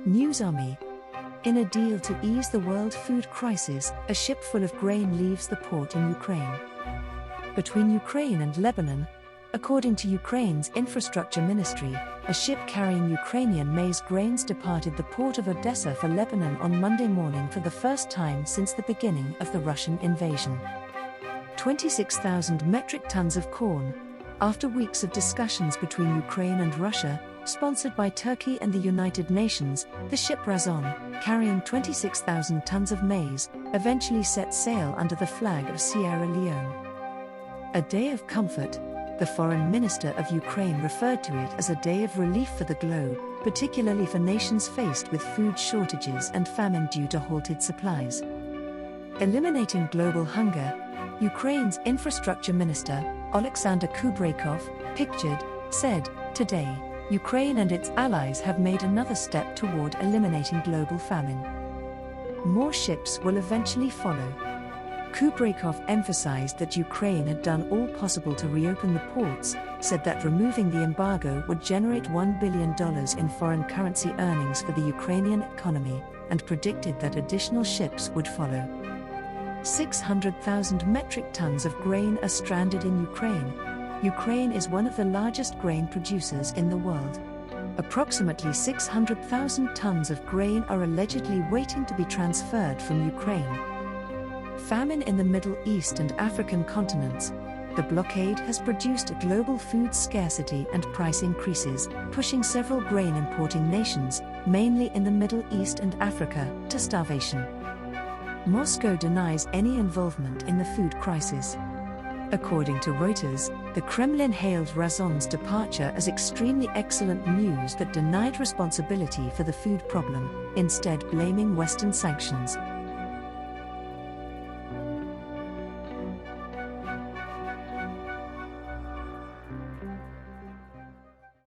Newsrme. In a deal to ease the world food crisis, a ship full of grain leaves the port in Ukraine. Between Ukraine and Lebanon, according to Ukraine's infrastructure ministry, a ship carrying Ukrainian maize grains departed the port of Odessa for Lebanon on Monday morning for the first time since the beginning of the Russian invasion. 26,000 metric tons of corn. After weeks of discussions between Ukraine and Russia, sponsored by Turkey and the United Nations, the ship Razon, carrying 26,000 tons of maize, eventually set sail under the flag of Sierra Leone. A day of comfort. The foreign minister of Ukraine referred to it as a day of relief for the globe, particularly for nations faced with food shortages and famine due to halted supplies. Eliminating global hunger. Ukraine's infrastructure minister, Oleksandr Kubrakov, said, "Today, Ukraine and its allies have made another step toward eliminating global famine. More ships will eventually follow." Kubrakov emphasized that Ukraine had done all possible to reopen the ports, said that removing the embargo would generate $1 billion in foreign currency earnings for the Ukrainian economy, and predicted that additional ships would follow. 600,000 metric tons of grain are stranded in Ukraine. Ukraine is one of the largest grain producers in the world. Approximately 600,000 tons of grain are allegedly waiting to be transferred from Ukraine. Famine in the Middle East and African continents. The blockade has produced a global food scarcity and price increases, pushing several grain importing nations, mainly in the Middle East and Africa, to starvation. Moscow denies any involvement in the food crisis. According to Reuters, the Kremlin hailed Razon's departure as extremely excellent news but denied responsibility for the food problem, instead blaming Western sanctions.